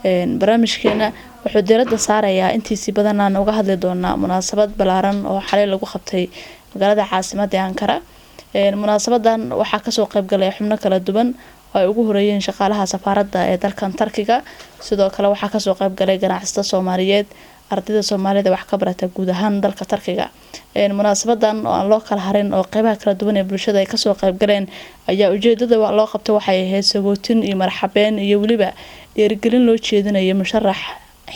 barnaamijkeena wuxuu diiradda saarayaa intiisii badan aan uga hadli doonaa munaasabad balaaran oo xalay lagu qabtay magaalada caasimadda Ankara. munaasabadan waxaa kasoo qayb galay xubno kala duwan oo ay ugu horeeyeen shaqaalaha safaaradda ee dalkan Turkiga. sidoo kale waxaa kasoo qayb galay ganacsato Soomaaliyeed, ardayda Soomaalida wax ka barata guud ahaan dalka Turkiga. munaasabadan oo aan loo kala harin oo qaybaha kala duwan ee bulshada ay kasoo qayb galeen ayaa ujeedada loo qabtay waxay ahayd sagootin iyo marxabeen iyo waliba dhiirigelin loo jeedinayo musharax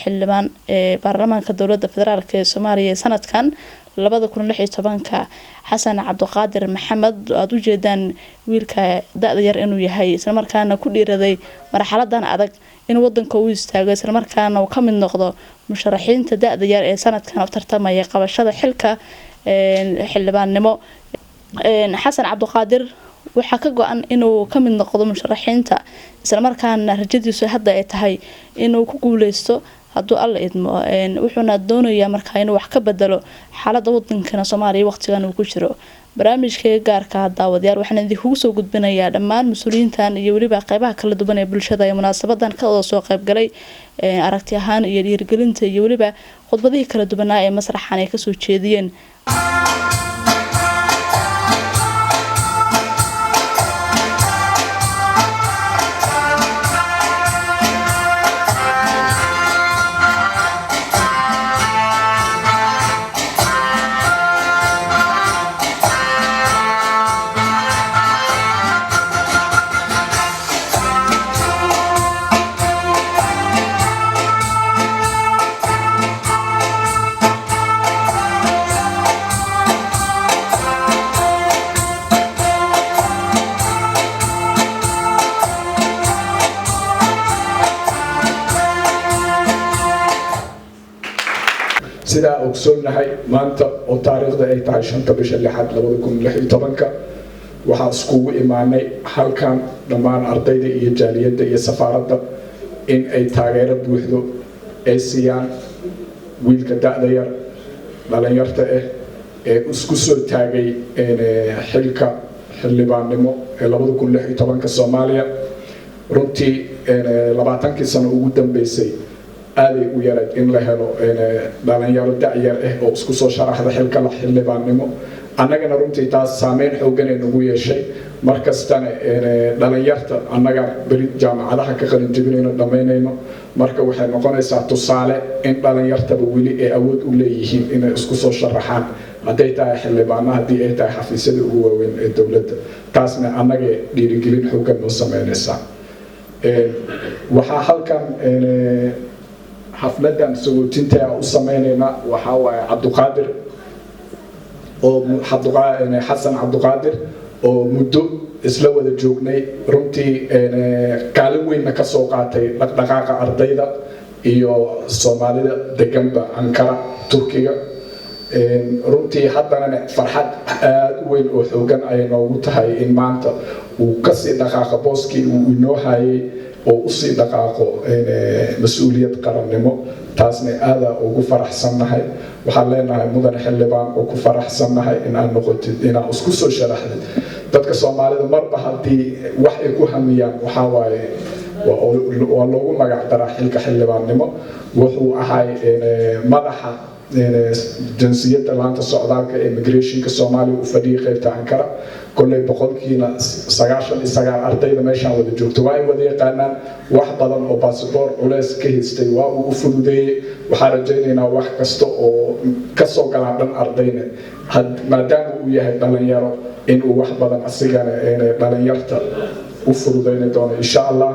xildhibaan ee baarlamaanka dowladda federaalka ee Soomaaliya sanadkan 2016 Xasan Cabduqaadir Maxamed aad u jeedaan wiilka da'da yar inuu yahay isla markaana ku dhiiraday marxaladan adag in wadanka uu istaago isla markaana uu ka mid noqdo musharaxiinta da'da yar ee sanadkan u tartamaya qabashada xilka xildhibaannimo. Xasan Cabduqaadir waxa ka go'an inuu ka mid noqdo musharaxiinta isla markaana rajadiisu hadda ay tahay inuu ku guuleysto hadduu alla idmo. wuxuuna doonayaa markaa inuu wax ka bedelo xaaladda wadanka Soomaaliya waqtigan uu ku jiro. barnaamijka gaarka ah daawadayaal waxaan idinku soo gudbinayaa dhammaan mas'uuliyiintan iyo waliba qaybaha kala duwan ee bulshada ee munaasabadan ka soo qayb galay aragti ahaan iyo dhiirigelinta iyo waliba khudbadihii kala duwanaa ee masraxan ay ka soo jeediyeen. sidaa ogsoonahay maanta oo taariikhda ay tahay 5 bisha 6 2016 waxaa iskugu imaanay halkan dhammaan ardayda iyo jaaliyadda iyo safaaradda in ay taageero buuxdo ay siiyaan wiilka da'da yar dhalinyarta ee isku soo taagay xilka xildhibaannimo ee 2016 Soomaaliya. runtii 20 sano ugu dambeysay aaday u yaray in la helo dhalinyaro da'yar oo isku soo sharaxda xilka xildhibaannimo. annagana runtii taas saameyn xooggan ay nagu yeeshay markastana dhalinyarta annaga bari jaamacadaha ka qalin jabinayno dhameynayno marka waxay noqonaysaa tusaale in dhalinyartaba weli ay awood u leeyihiin inay isku soo sharaxaan hadday tahay xildhibaanaha haddii ay tahay xafiisyada ugu waaweyn ee dowladda. taasna annaga dhiirigelin xooggan noo sameynaysaa. waxaa halkan xafladan sagootinta u sameynayna waxaa waaye Cabduqaadir oo Xasan Cabduqaadir oo muddo isla wada joognay runtii kaalin weyn ka soo qaatay dhaqdhaqaaqa ardayda iyo Soomaalida deganba Ankara Turkiga. runtii haddana farxad aad u weyn oo xoogan ay noogu tahay in maanta uu ka sii dhaqaaqa booskii uu inoo hayay oo u sii dhaqaaqo mas'uuliyad qarannimo. taasna aad ugu faraxsanahay. waxaan leenahay mudan xildhibaan oo ku faraxsanahay in aan noqotid in aan isku soo sharaxdid. dadka Soomaalida marba haddii wax ay ku hamiyaan waxaa waaye waa loogu magac daraa xilka xildhibaannimo. wuxuu ahay madaxa jinsiyadda laanta socdaalka ee immigrationka Soomaaliya u fadhiyay qaybta Ankara. kolley boqolkiina 99 ardayda meeshaan wada joogto waa ay wada yaqaanaan wax badan oo baasboor culays ka haystay waa uu fududeeyay. waxaan rajaynaynaa wax kasta oo ka soo galaan dhan ardayna maadaama uu yahay dhalinyaro inuu wax badan asigana dhalinyarta u fududeyni doono insha Allah.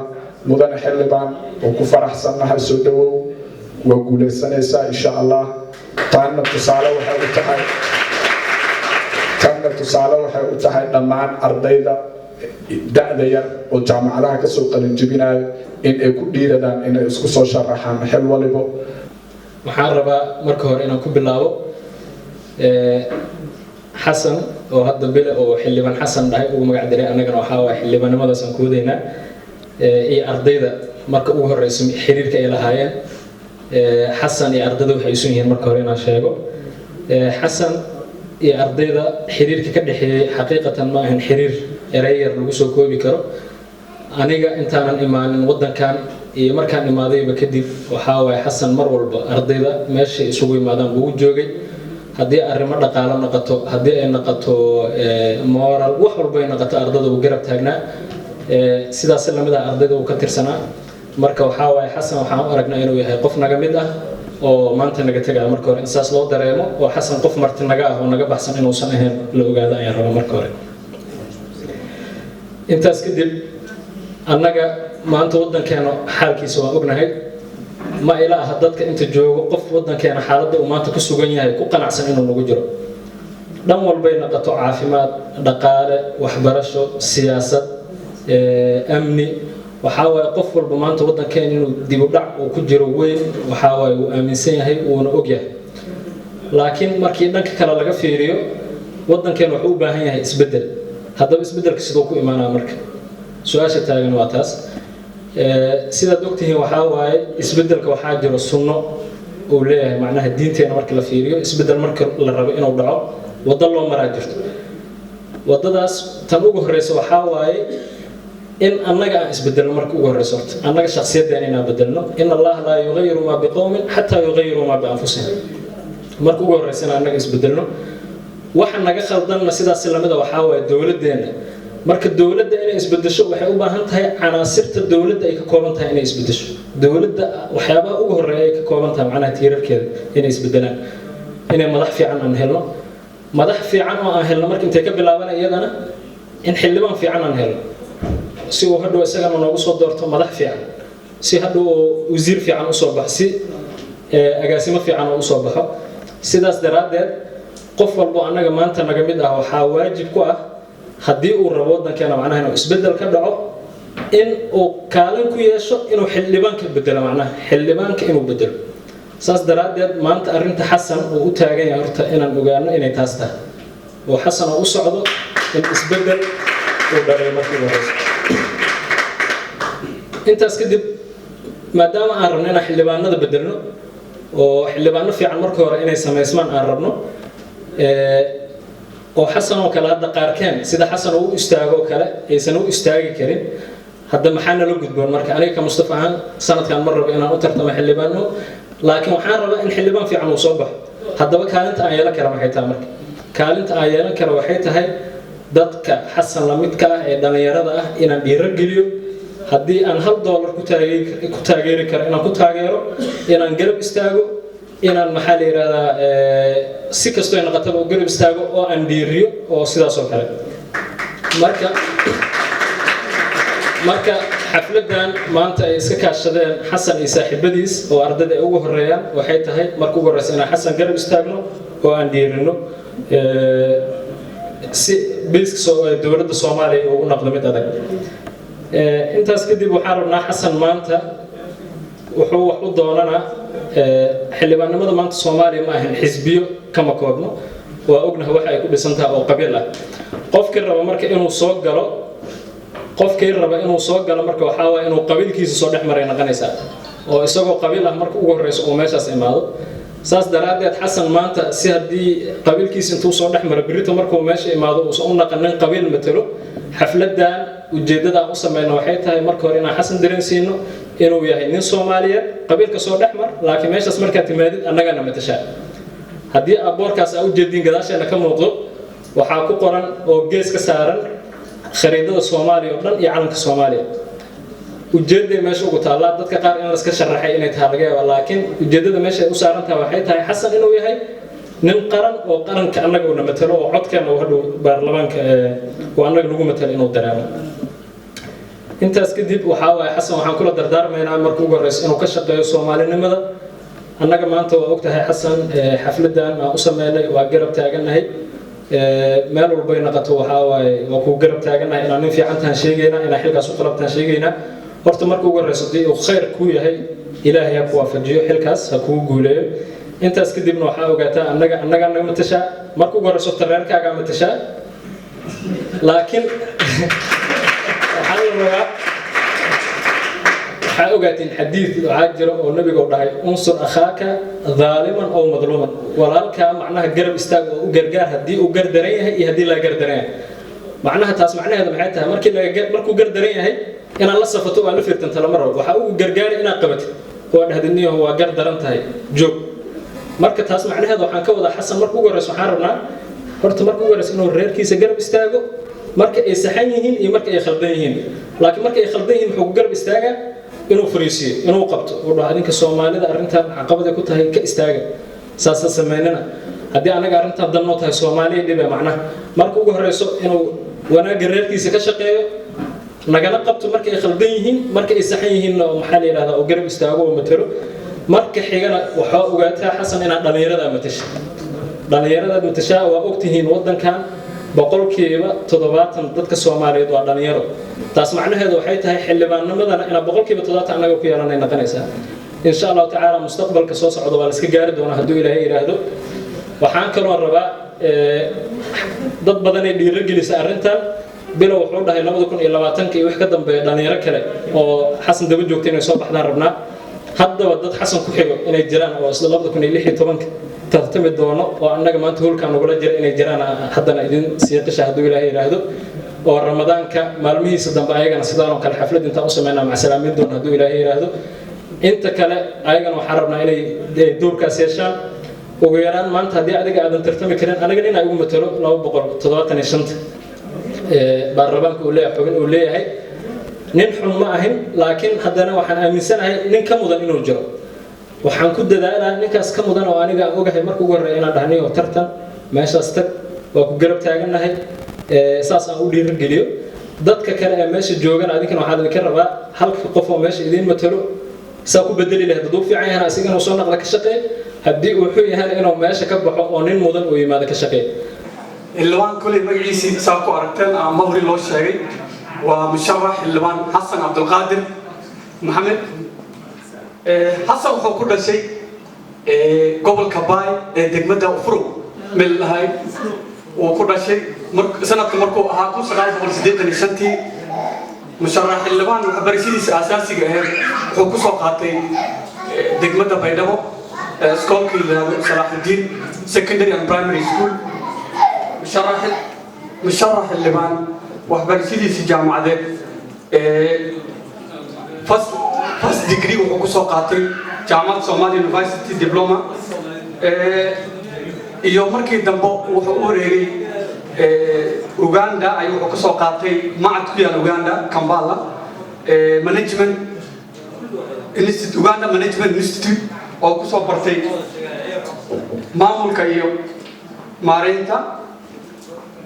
mudane xildhibaan oo ku faraxsanahay soo dhawow waa guuleysanaysaa insha Allah. taana tusaale waxay u tahay dhammaan ardayda da'da yar oo jaamacadaha ka soo qalin jabinayo in ay ku dhiiradaan inay isku soo sharaxaan xil waliba. waxaan rabaa marka hore inaan ku bilaabo Xasan oo hadda bile oo xildhibaan Xasan dhahay ugu magac diray annagana waxa waa xildhibaannimadaas aan ku wadaynaa iyo ardayda marka ugu horeysa xiriirka ay lahaayeen. Xasan iyo ardayda waxay isu yihiin marka hore inaan sheego. Xasan iyo ardayda xiriirka ka dhaxeeyay xaqiiqatan ma ahan xiriir erayar lagu soo koobi karo. aniga intaanan imaanin wadankan iyo markaan imaadayba kadib waxaa waaye xasan mar walba ardayda meesha isugu yimaadaan buu joogay haddii arrimo dhaqaale noqoto haddii ay noqoto moral wax walba ay noqoto ardayda uu garab taagnaa sidaas lamid ah ardayda uu ka tirsanaa marka waxaa waaye xasan waxaan u aragnaa inuu yahay qof naga mid ah oo maanta naga tagaya marka hore in saas loo dareemo oo xasan qof marti naga ah oo naga baxsan inuusan ahayn la ogaado ayaan rabaa marka hore intaas kadib annaga maanta waddankeena xaalkiisa waan ognahay ma ila aha dadka inta joogo qof waddankeena xaaladda uu maanta ku sugan yahay ku qanacsan inuu nagu jiro dhan walbay noqoto caafimaad dhaqaale waxbarasho siyaasad amni waxaa waaye qof walba maanta waddankeena inuu dib u dhac uu ku jiro weyn waxaa waaye uu aaminsan yahay uuna og yahay laakiin markii dhanka kale laga fiiriyo waddankeena wuxuu u baahan yahay isbeddel haddaba isbeddelka sidoo ku imaanaa marka su-aasha taagan waa taas sidaad ogtihiin waxaa waaye isbeddelka waxaa jiro sunno uu leeyahay macnaha diinteena marka la fiiriyo isbeddel marka la rabo inuu dhaco waddo loo maraa jirto waddadaas tan ugu horreysa waxaa waaye in annaga aan isbeddelno marka ugu horreysa horta annaga shakhsiyaddeena inaan beddelno in allaha laa yugayiru maa biqowmin xataa yugayiru maa bianfusihim marka ugu horreysa in annaga isbeddelno waxa naga khaldanna sidaas lamida waxaa waaye dowladdeena marka dowladda inay isbedesho waxay u baahan tahay canaasirta dowladda ay ka kooban tahay inay isbedesho dowladda waxyaabaha ugu horreeya ay ka kooban tahay macnaha tiirarkeeda inay isbedelaan inay madax fiican aan helno madax fiican oo aan helno marka intay ka bilaabana iyadana in xildhibaan fiican aan helno si uu hadhow isagana noogu soo doorto madax fiican si hadhow wasiir fiican usoo baxo si agaasimo fiican oo usoo baxo sidaas daraaddeed qof walbo annaga maanta naga mid ah waxaa waajib ku ah haddii uu rabo waddankeena macnaha inuu isbeddel ka dhaco in uu kaalin ku yeesho inuu xildhibaanka bedelo macnaha xildhibaanka inuu bedelo saas daraaddeed maanta arrinta xasan uu u taagan yahay horta inaan ogaano inay taas tahay oo xasan oo u socdo in isbeddel uu dhaliyo markii horeysa intaas kadib maadaama aan rabno inaan xildhibaanada bedelno oo xildhibaano fiican marka hore inay samaysmaan aan rabno oo xasan oo kale hadda qaarkeen sida xasan uu istaago kale aysan u istaagi karin hadda maxaa nala gudboon marka aniga ka Mustafa ahaan sanadkan mar rabo inaan u tartamo xildhibaano laakiin waxaan rabaa in xildhibaan fiican uu soo baxo haddaba kaalinta aan yeelan karo maxay tahay marka kaalinta aan yeelan karo waxay tahay dadka xasan la midka ah ee dhalinyarada ah inaan dhiirigeliyo haddii aan $1 ku taageeri karo inaan ku taageero inaan garab istaago inaan maxaa la yiraahdaa si kasto ay noqotaba u garab istaago oo aan dhiiriyo oo sidaas oo kale marka xafladan maanta ay iska kaashadeen xasan iyo saaxiibadiis oo ardayda ay ugu horeeyaan waxay tahay marka ugu horeysa inaan xasan garab istaagno oo aan dhiirino si biiska dowladda Soomaaliya uu noqdo mid adag intaas kadib waxaan rabnaa xasan maanta wuxuu wax u doonana xildhibaannimada maanta Soomaaliya ma ahan xisbiyo kama koobno waa ognahay waxa ay ku dhisan tahay oo qabiil ah qofkii raba marka inuu soo galo marka waxa waa inuu qabiilkiisa soo dhex maray naqanaysa oo isagoo qabiil ah marka ugu horeyso oo meeshaas imaado saas daraadeed xasan maanta si hadii qabiilkiisa intuu soo dhex maro birito markuu meesha imaado uu soo naqanin qabiil matalo xafladan ujeedada u sameeyno waxay tahay marka hore inaan xasan dareensiino inuu yahay nin Soomaaliyeed qabiilka soo dhex mar laakiin meeshaas marka timaadid annagana matashaa hadii aboorkaas u jeedin gadaasheena ka muuqdo waxa ku qoran oo gees ka saaran khariidada Soomaaliya oo dhan iyo calanka Soomaaliya ujeedada meesha ugu taala dadka qaar in la iska sharaxay inay tahay laga yaabo laakiin ujeedada meesha ay u saaran tahay waxay tahay xasan inuu yahay nin qaran oo qaranka annaga uu matalo oo codkeena uu hadhow baarlamaanka oo annaga lagu matalo inuu dareemo intaas kadib waxa waaye xasan waxaan kula dardaarmaynaa markuu ugu horeyso inuu ka shaqeeyo Soomaalinimada annaga maanta waa ogtahay xasan xafladan aan u sameeynay waa garab taaganahay meel walba ay noqoto waxa waaye waa ku garab taaganahay inaan nin fiican tahan sheegayna inaan xilkaas u qalabtaan sheegayna horta markuu ugu horeyso uu khayr ku yahay ilaahay ha ku waafajiyo xilkaas ha ku guuleeyo intaas kadibna waxa ogaataa annaga matashaa markuu ugu horeyso tareerkaaga matashaa laakiin waxaa ogaatiin xadiid waxaa jira oo nabiga uu dhahay unsur akhaaka zaaliman oo madluuman walaalka macnaha garab istaag oo u gargaar hadii uu gardaran yahay iyo hadii la gardaran yahay macnaha taas macnaheedu maxay tahay markuu gardaran yahay inaan la safato oo aan la fiirtanto lama rabo waxa uu gargaari inaad qabatid oo dhahdiniyo waa gar daran tahay joog marka taas macnaheedu waxaan ka wadaa xasan markuu ugu horeyso waxaan rabnaa horta markuu ugu horeyso inuu reerkiisa garab istaago marka ay saxan yihiin iyo marka ay khaldan yihiin laakiin marka ay khaldan yihiin wuxuu garab istaagaa inuu fariisiyo inuu qabto oo dhaho adinka Soomaalida arrintan caqabad ku tahay ka istaaga saasa sameynana haddii anaga arrintan dan noo tahay Soomaaliya dhib ah macnaha marka ugu horeyso inuu wanaagga reerkiisa ka shaqeeyo nagala qabto marka ay khaldan yihiin marka ay saxan yihiin maxaa la yiraahdaa oo garab istaago oo matalo marka xigana waxa ogaataa xasan inaa dhalinyarada matashaa waa ogtihiin wadankan boqolkiiba 70 dadka Soomaaliyeed waa dhalinyaro taas macnaheedu waxay tahay xildhibaannimadana ina boqolkiiba 70 anaga ku yeelanay noqonaysa insha Allah ta'ala mustaqbalka soo socdo waa la iska gaari doonaa hadduu Ilaahay yiraahdo waxaan kaloo rabaa dad badan ay dhiirigelisa arrintan bilow wuxuu dhahay 2020 iyo wax ka dambeeya dhalinyaro kale oo xasan daba joogtay inay soo baxdaan rabnaa haddaba dad xasan ku xigo inay jiraan oo isla 2016 tartami doono oo annaga maanta hulkaan nagula jira inay jiraan haddana idin siiqisha hadduu Ilaahay yiraahdo oo ramadaanka maalmihiisa dambe ayagana sidaan oo kale xaflad inta u sameynaa macsalaamin doon hadduu Ilaahay yiraahdo inta kale ayagana waxaan rabnaa inay doorkaas yeeshaan ugu yaraan maanta haddii adiga aadan tartami karin aniga inay ugu matalo 275 baarlamaanka uu leeyahay xubin uu leeyahay nin xun ma ahin laakiin haddana waxaan aaminsanahay nin ka mudan inuu jiro waxaan ku dadaalaa ninkaas ka mudan oo aniga ogahay markuu ugu horeeyay inaan dhahniyo tartan meeshaas tag waa ku garab taaganahay saas aan u dhiirigeliyo dadka kale ee meesha joogan adinkana waxaan idinka rabaa halka qof oo meesha idin matalo saa ku bedeli lahayd hadduu fiican yahay asigana uu soo naqla ka shaqeey haddii uu xun yahay inuu meesha ka baxo oo nin mudan uu yimaado ka shaqeey اللوان كل مجلسي ساكو أركتن مغري لو شيء ومشرح اللوان حسن عبد القادر محمد حسن هو كل شيء قبل كباي دقمة أفرو من هاي وكل شيء سنة مركو هاكو سنة قبل سديد نشنتي مشرح اللوان بريسيدي أساسي هو كسر قاتي دقمة بينهم سكول كي صلاح الدين secondary and primary school مشرح اللبان وحبرسيدي في جامعة فاست ديجري وحكوسو قاتل جامعة سومالي يونيفرسيتي دبلومة يوم مركي دمبو وحوريري أوغندا أيوة حكوسو قاتل معهد كويا أوغندا كامبالا مانجمنت انستيتيوت أوغندا مانجمنت انستيتيوت وحكوسو برتي مامول كايو مارينتا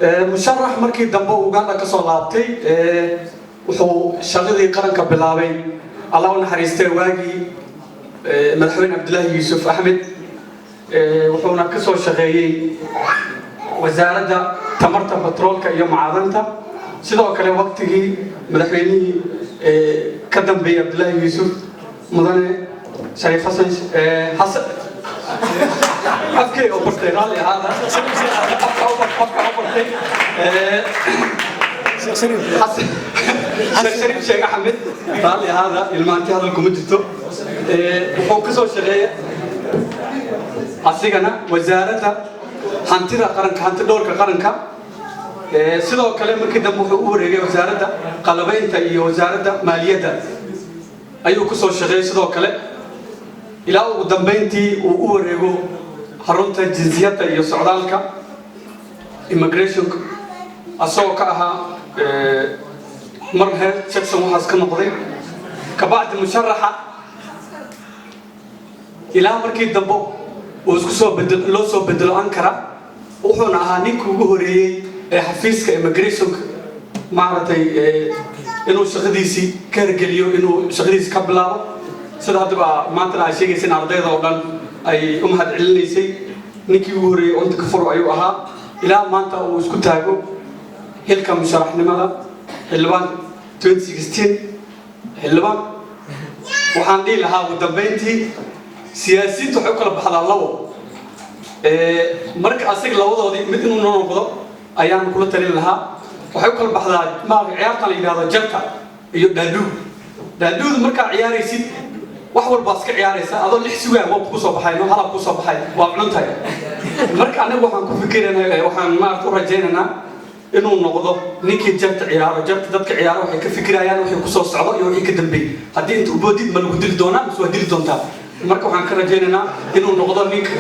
مشرح مركي دمبو وقال كسو لابتي وحو شغلي قرنك بلاوي الله نحريسته واقي مدحوين عبد الله يوسف احمد وحونا كسو شغيي وزارة تمرت بترولك يوم معادنتا سيدو كلي وقتي مدحويني كدم بي عبد الله يوسف مدن شريف حسن أفكي أوبرتي رالي هذا شريف شيخ أحمد رالي هذا المانتي هذا الكوميديتو وفوكسو شغية أصيغنا وزارة هانتيرا قرنك هانتي دورك قرنك سيدو كلام كده مخوري وزارة قلبين تاي وزارة مالية أيو كسو شغية سيدو كلام إلى ودمبينتي وأوريغو حرونتا جنسية يسعودالك immigration asoo ka aha marhe section waxaas ka noqday kabacdi musharaxa ilaa markii dambe uu isku soo bedelo loo soo bedelo Ankara wuxuuna ahaa ninkii ugu horeeyay ee xafiiska immigration maartay inuu shaqadiisii ka hirgeliyo inuu shaqadiisii ka bilaabo sida hadaba maanta ay sheegaysan ardayda oo dhan ay u mahad celinaysay ninkii ugu horeeyay oo inta ka furo ayuu ahaa إلى ما أنت وسكتاجو هلكم مشرح لماذا حلوان 2016 حلوان وحندي لها ودبينتي سياسي تحكي بحال الله مرك أسيق لوضع دي مثل نقطة أيام كل تري لها وحكي بحال ما عيارة اللي هذا جركة دادو مرك عياري سيد وحول باسك عياري سا هذا اللي حسواه ما بقصة بحاي ما هلا بقصة بحاي وعملتها marka anagu waxaan ku fikirnaa waxaan ma ku rajaynaynaa inuu noqdo ninkii jarta ciyaaro jarta dadka ciyaaro waxay ka fikirayaan waxay ku soo socdo iyo wixii ka dambeeyay haddii inta uboodid ma lagu dili doonaa mise waa dili doontaa marka waxaan ka rajaynaynaa inuu noqdo ninka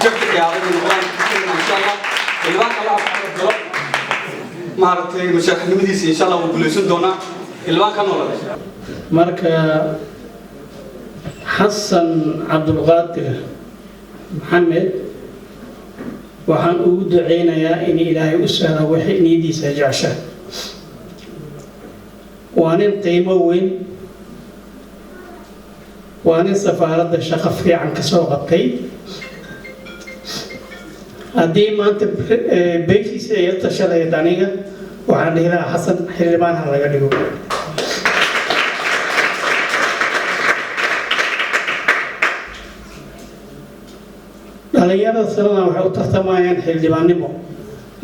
jarta ciyaaro inuu noqdaan insha allah ilmaha kale afka galo maaragtay mashaariicnimadiisa insha allah wuu guuleysan doonaa ilmaha ka noolada marka xasan cabdulqaadir maxamed waxaan ugu duceynayaa in ilaahay u sahlo wixii niyadiisa jecesha waa nin qiimo weyn waa nin safaaradda shaqo fiican ka soo qabtay haddii maanta beeshiisa ay tashanayd aniga waxaan dhihi lahaa xasan xildhibaan ha laga dhigo dhalinyarada sanada waxay u tartamayaan xildhibaannimo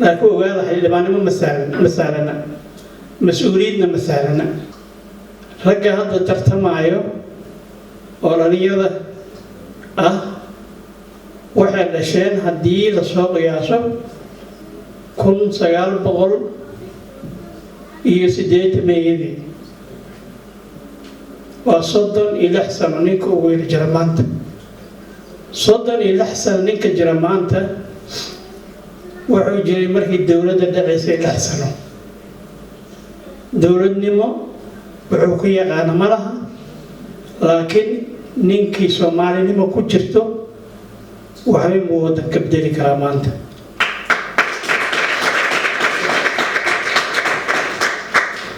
laakiin ogaada xildhibaannimo ma sahlana mas-uuliyadna ma sahlana ragga hadda tartamaayo oo dhalinyarada ah waxay dhasheen haddii lasoo qiyaaso 1980 waa 36 sano ninka ugu yiri jira maanta 36 sano ninka jira maanta wuxuu jiray markii dowladda dhaceysay 6 sano dowladnimo wuxuu ku yaqaan ma laha laakiin ninkii Soomaalinimo ku jirto waxay moodan ka bedeli karaa maanta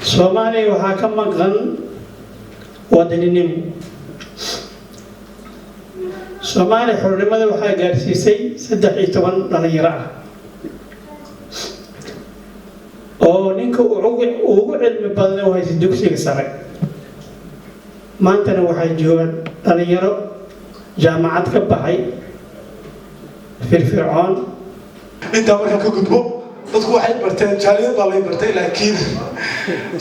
Soomaaliya waxaa ka maqan wadaninimo Soomaaliya xornimada waxaa gaarsiisay 13 dhalinyaro ah oo ninka ugu cilmi badan oo haysta dugsiga sare maantana waxay joogaan dhalinyaro jaamacad ka baxay firfircoon inta marka ka gudbo dadku waxay barteen jaaliyad baa lay bartay laakiin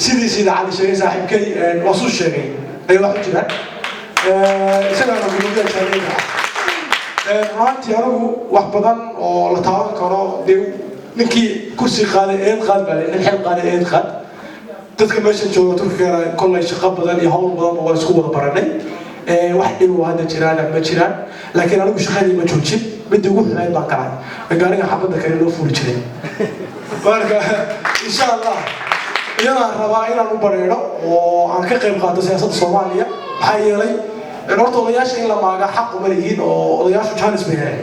sida cali sheegay saaxiibkay wasu sheegay ay wax jiraan isagana gudubada jaaliyada maanta anigu wax badan oo la taaban karo ninkii kursi qaaday qaad baa nin xil qaaday qaad dadka meesha jooga turkiga kollay shaqo badan iyo hawl badan oo isku wada baranay wax dhib wada jiraan ma jiraan laakiin anigu shaqadii ma joojin mid ugu xumayd baan galay gaariga xabada kale loo fuuli jiray marka insha Allah iyana rabaa inaan u bareero oo aan ka qayb qaato siyaasadda Soomaaliya maxaa yeelay horta odayaasha in la maaga xaq uma leeyihiin oo odayaashu jaanis bay heleen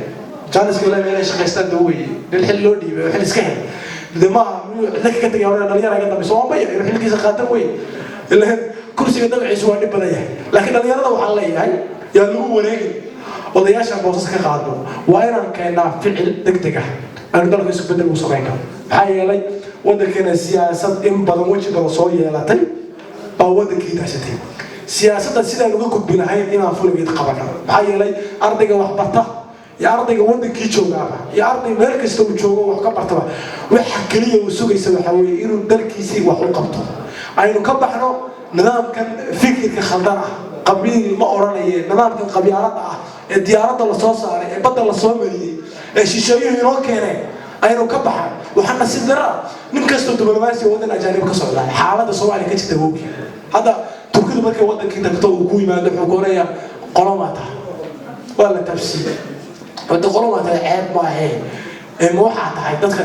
jaaniska la meelay shaqaystaan dawey dil xil loo dhiibay xil iska hel dama dadka ka tagay hore dhalinyaro ay dambe Soomaaliya inuu xilkiisa qaadan way ilaa kursiga dabciisu waa dhib badan yahay laakiin dhalinyarada waxaa leeyahay yaa lagu wareegay odayaasha boosas ka qaadno waa inaan keenaa ficil degdeg ah aan dalka isku bedel u sameeyno maxaa yeelay waddankeena siyaasad in badan waji badan soo yeelatay baa waddankii daashatay siyaasadda sidaan uga gudbi lahayn inaan fuligeed qabano maxaa yeelay ardayga wax barta iyo ardayga waddankii joogaaba iyo arday meel kasta uu joogo wax ka bartaba waxa kaliya uu sugaysa waxa weeye inuu dalkiisii wax u qabto aynu ka baxno nidaamkan fikirka khaldan ah qabiil ma oranaye nidaamkan qabyaalada ah ee diyaaradda la soo saaray ee badda la soo mariyay ee shisheeyuhu inoo keeneen aynu ka baxan waxaana si dara nin kasta diblomaasi waddan ajaanib ka socda xaaladda Soomaaliya ka jirta woogi hadda turkidu markay waddankii tagto uu ku yimaado wuxuu goonaya qolomata waa la tafsiir wadda qolomata ceeb ma ahayn ma waxaa tahay dadka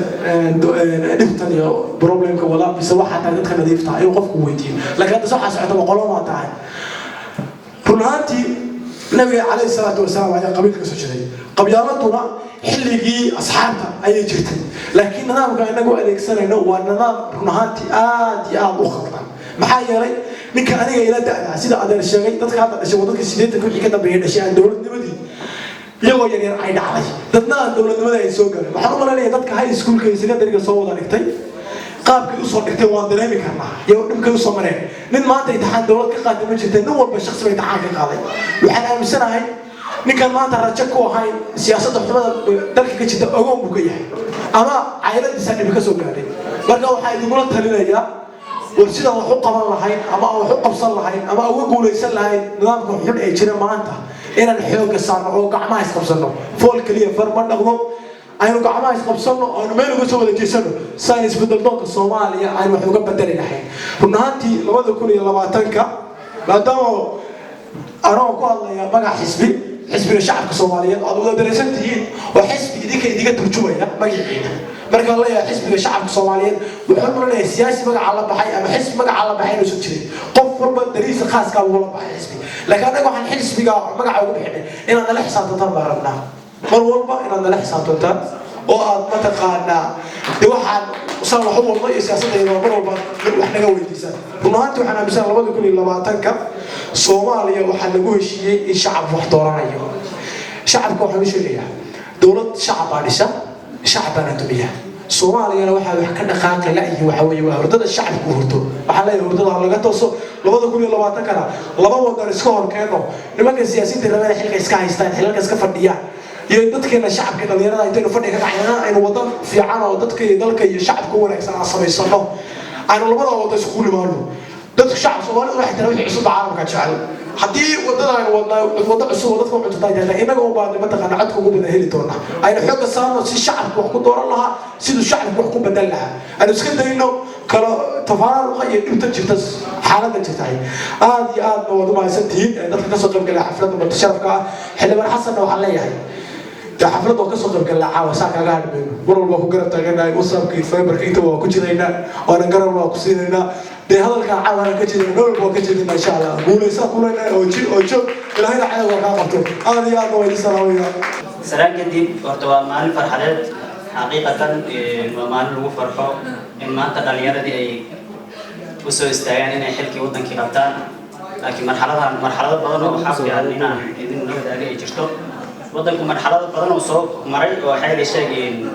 dhibtan iyo problemka wada mise waxaa tahay dadka nadiifta ayuu qofku weydiiyo laakiin hadda waxaa socota qolomata tahay runtii nabiga calayhi salaatu wasalaam ayaa qabiilka soo jiray qabyaaladuna xilligii asxaabta ayay jirtay laakiin nidaamka inagu adeegsanayno waa nidaam runtii aad iyo aad u khaldan maxaa yeelay ninka aniga ila da'da sida adeer sheegay dadka hadda dhashay waddanka 80 wixii ka dambeeyay dhashay aan dowladnimadii iyagoo yaryar ay dhacday dadna aan dowladnimada ay soo galeen waxaan u maleynayaa dadka high schoolka iyo secondary-ga soo wada dhigtay qaabkii u soo dhigtay waan dareemi karnaa iyo dhibkay u soo mareen nin maanta imtixaan dowlad ka qaaday ma jirtay nin walba shakhsi bay imtixaan ka qaaday waxaan aaminsanahay ninkan maanta rajo ku ahayn siyaasadda xumada dalka ka jirta ogoon buu ka yahay ama cayladiisa dhib ka soo gaadhay marka waxaa idinula talinayaa war sidaan wax u qaban lahayn ama wax u qabsan lahayn ama uga guulaysan lahayn nidaamka xun ee jira maanta inaan xoogga saarno oo gacmaha isqabsano fool kaliya far ma dhaqdo aynu gacmaha isqabsano aynu meel uga soo wada jeesano saan isbedel doonka Soomaaliya aynu wax uga bedeli lahayn run ahaantii 2020ka maadaama anoo ku hadlaya magac xisbiga shacabka Soomaaliyeed oo wada dareensantihiin oo xisbi idinka turjumaya magaciisa marka la yahay xisbiga shacabka Soomaaliyeed wuxuu leeyahay siyaasi magac la baxay ama xisbi magac la baxay oo soo jiray qof walba dariiqa khaaska ah wala baxay xisbi laakiin anaga waxaan xisbiga magac ugu bixinay inaan la xisaabtantaan baan rabnaa mar walba inaan la xisaabtantaan oo aad ma taqaanaa waxaan usaan wax u wadno siyaasadda mar walba wax naga weydiisan runaantii waxaan aaminsan 2020ka Soomaaliya waxaa lagu heshiiyey in shacab wax dooranayo shacabka waxa uu sheegayaa dawlad shacab baa dhisa shacab baa dumiya Soomaaliyana waxa wax ka dhaqaaqay la iyo waxa weeye waa hurdada shacabku hurdo waxa la yiraahdo hurdada laga tooso 2020kana laba wadan iska hor keeno nimanka siyaasiyiinta rabada xilka iska haystaan xilka iska fadhiyaan iyo dadkeena shacabka dhalinyarada intaynu fadhiga ka kacayna aynu wadan fiican oo dadka iyo dalka iyo shacabka wanaagsan aan sameysano aynu labada wadan isku limaano dadka shacabka Soomaaliyeed waxay tahay wixii cusub caalamka jecel haddii wadada aynu wada cusub dadka u cuntada inaga oo baad ma taqaan codka ugu badan heli doona aynu xoog saarno si shacabku wax ku dooran lahaa sidoo shacabku wax ku bedel lahaa aynu iska dayno kala tafaaruqa iyo dhibta jirta xaaladda jirta aad iyo aad wada maasantiin dadka ka soo qayb galay xafladda mutasharrafka xildhibaan xasan waxa leeyahay xafladda oo ka soo qayb galay caawa saaka ga hadhayno mar walba ku garab taaganahay wasabkii fiberka inta waa ku jirayna oo garab waa ku siinayna de hadalka caawa ka jeedina nool waa ka jeedina insha Allah guuleysa kulayna oo joog ilaahay raxada waa ka qabto aad iyo aad waa salaamaya سلام جديد ورتوا مع الفرحات حقيقة ومع الوفرقة إن ما أنت دليل دي أي وسوي استعان إن حلقي ودن كي قبتان لكن مرحلة بدنا وحاول يعني إن نقدر عليه يجستو ودنكم مرحلة بدنا وصوب مري وحيل الشيء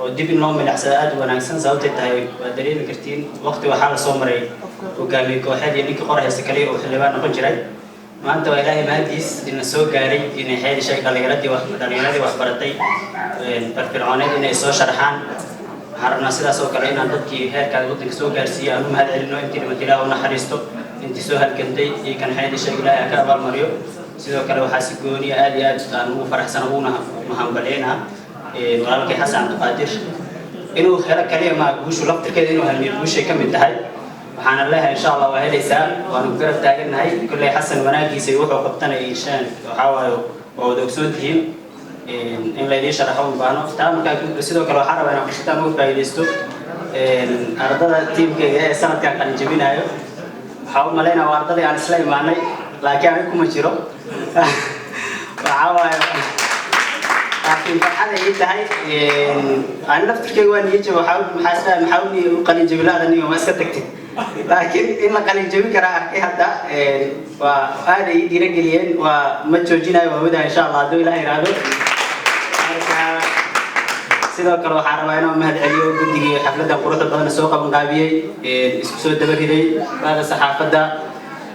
ودي بنوم من الأحساءات ونعكسن زوجة تاي ودليل كرتين وقت وحال صومري وقامي كواحد يعني كقرية سكري وحلبان نقنجري ما أنت وإلهي مهندس إن السوق جاري إن حيل شيء دليلاتي وخبرتي بالفرعونات إن السوق شرحان حرنا سيدا سوق علينا ضدكي هيك كان ضدك سوق جارسية أنا ما هذا إنه أنت لما تلاقوا ونحرستو أنت سوق هالكندي كان حيل شيء لا كابر مريو سيدا كانوا حاسقوني آليات كانوا فرح سنبونا مهم بلينا ولكن حسن عبد القادر إنه خيرك كليه ما جوش ولقط كده إنه هالميجوش كم انتهى وحنا الله إن شاء الله وهذا يسال ونقدر تاجرنا هاي كل حسن وناجي سيروحوا قبطنا إيشان وحاولوا ودكسوتهم إن لا يديش رحوم بانو تام كان بسيطة كلو حرب أنا مش تام وفايدستو أرضنا التيم كي سنة كان جبينا أيوه حاول ملينا وأرضنا يعني سليم معني لكن أنكم مشيرو وحاول لكن فرحنا يجي هاي أنا نفتكر كيوان يجي وحاول محاولني وقليل جبلان أني وما سكتكتي لكن إن قليل جبل كراء هذا وهذا يدي رجلين ومتوجينا وهذا إن شاء الله دو إلهي رادو سيدا كرو حربانا ومهد عليو قدقي حفلة قروح الضغن السوق مقابيي اسكسو الدبكي هذا الصحافة دا